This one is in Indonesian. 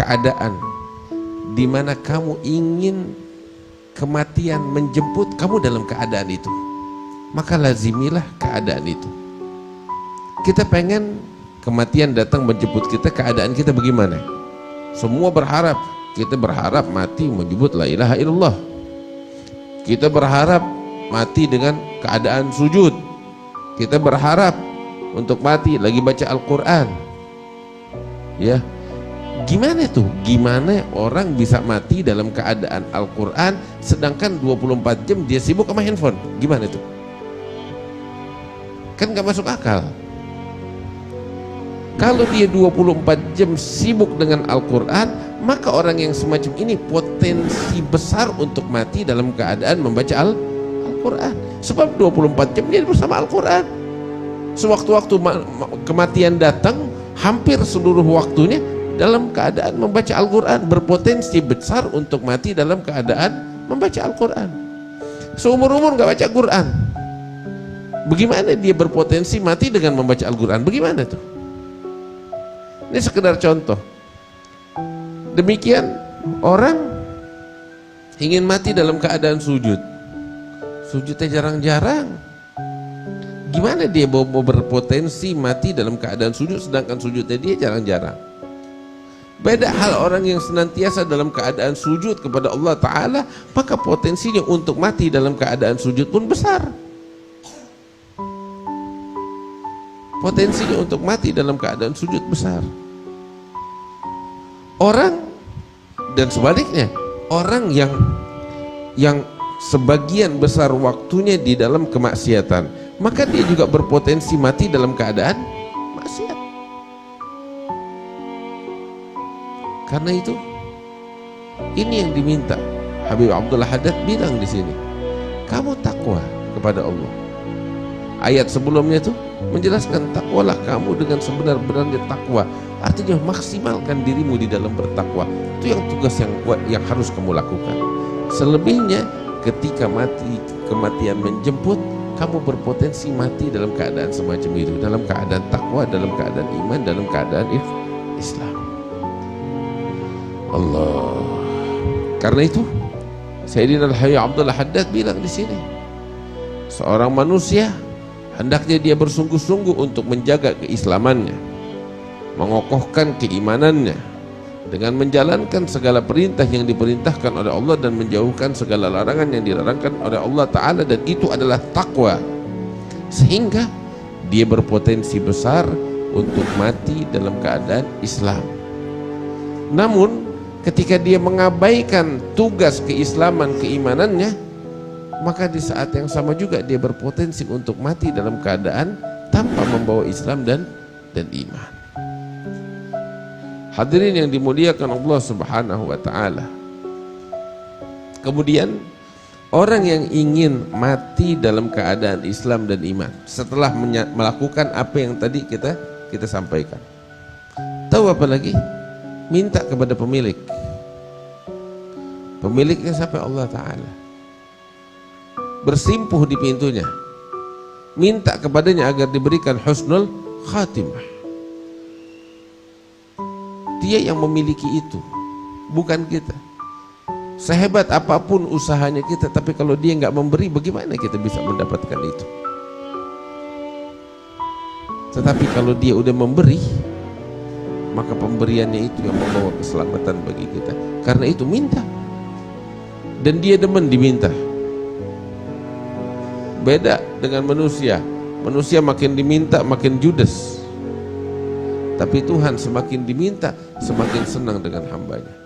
keadaan di mana kamu ingin kematian menjemput kamu dalam keadaan itu, maka lazimilah keadaan itu. Kita pengen kematian datang menjemput kita, keadaan kita bagaimana? Semua berharap, kita berharap mati menyebut la ilaha illallah, kita berharap mati dengan keadaan sujud, kita berharap untuk mati lagi baca Al-Quran. Ya, gimana tuh? Gimana orang bisa mati dalam keadaan Al-Quran sedangkan 24 jam dia sibuk sama handphone? Gimana tuh? Kan gak masuk akal. Kalau dia 24 jam sibuk dengan Al-Quran, maka orang yang semacam ini potensi besar untuk mati dalam keadaan membaca Al-Quran. Sebab 24 jam dia bersama Al-Quran. Sewaktu-waktu kematian datang, hampir seluruh waktunya dalam keadaan membaca Al-Quran, berpotensi besar untuk mati dalam keadaan membaca Al-Quran. Seumur-umur gak baca Quran, bagaimana dia berpotensi mati dengan membaca Al-Quran? Bagaimana tuh? Ini sekedar contoh. Demikian orang ingin mati dalam keadaan sujud, sujudnya jarang-jarang. Gimana dia mau berpotensi mati dalam keadaan sujud sedangkan sujudnya dia jarang-jarang? Beda hal orang yang senantiasa dalam keadaan sujud kepada Allah Ta'ala, maka potensinya untuk mati dalam keadaan sujud pun besar. Potensinya untuk mati dalam keadaan sujud besar. Orang dan sebaliknya, orang yang sebagian besar waktunya di dalam kemaksiatan, maka dia juga berpotensi mati dalam keadaan maksiat. Karena itu, ini yang diminta. Habib Abdullah Haddad bilang di sini, kamu takwa kepada Allah. Ayat sebelumnya itu menjelaskan, takwalah kamu dengan sebenar-benarnya takwa. Artinya maksimalkan dirimu di dalam bertakwa. Itu yang tugas yang harus kamu lakukan. Selebihnya, ketika kematian menjemput, kamu berpotensi mati dalam keadaan semacam itu, dalam keadaan takwa, dalam keadaan iman, dalam keadaan Islam. Allah. Karena itu, Sayyidina Al-Habib Abdullah Haddad bilang di sini, seorang manusia hendaknya dia bersungguh-sungguh untuk menjaga keislamannya, mengokohkan keimanannya dengan menjalankan segala perintah yang diperintahkan oleh Allah dan menjauhkan segala larangan yang dilarangkan oleh Allah Ta'ala, dan itu adalah takwa, sehingga dia berpotensi besar untuk mati dalam keadaan Islam. Namun ketika dia mengabaikan tugas keislaman, keimanannya, maka di saat yang sama juga dia berpotensi untuk mati dalam keadaan tanpa membawa Islam dan iman. Hadirin yang dimuliakan Allah Subhanahu wa Ta'ala. Kemudian orang yang ingin mati dalam keadaan Islam dan iman setelah melakukan apa yang tadi kita sampaikan, tahu apa lagi? Minta kepada pemilik. Pemiliknya siapa? Allah Ta'ala. Bersimpuh di pintunya, minta kepadanya agar diberikan husnul khatimah. Dia yang memiliki itu, bukan kita. Sehebat apapun usahanya kita, tapi kalau dia nggak memberi, bagaimana kita bisa mendapatkan itu? Tetapi kalau dia udah memberi, maka pemberiannya itu yang membawa keselamatan bagi kita. Karena itu minta, dan dia demen diminta. Beda dengan manusia. Manusia makin diminta makin judes, tapi Tuhan semakin diminta semakin senang dengan hambanya.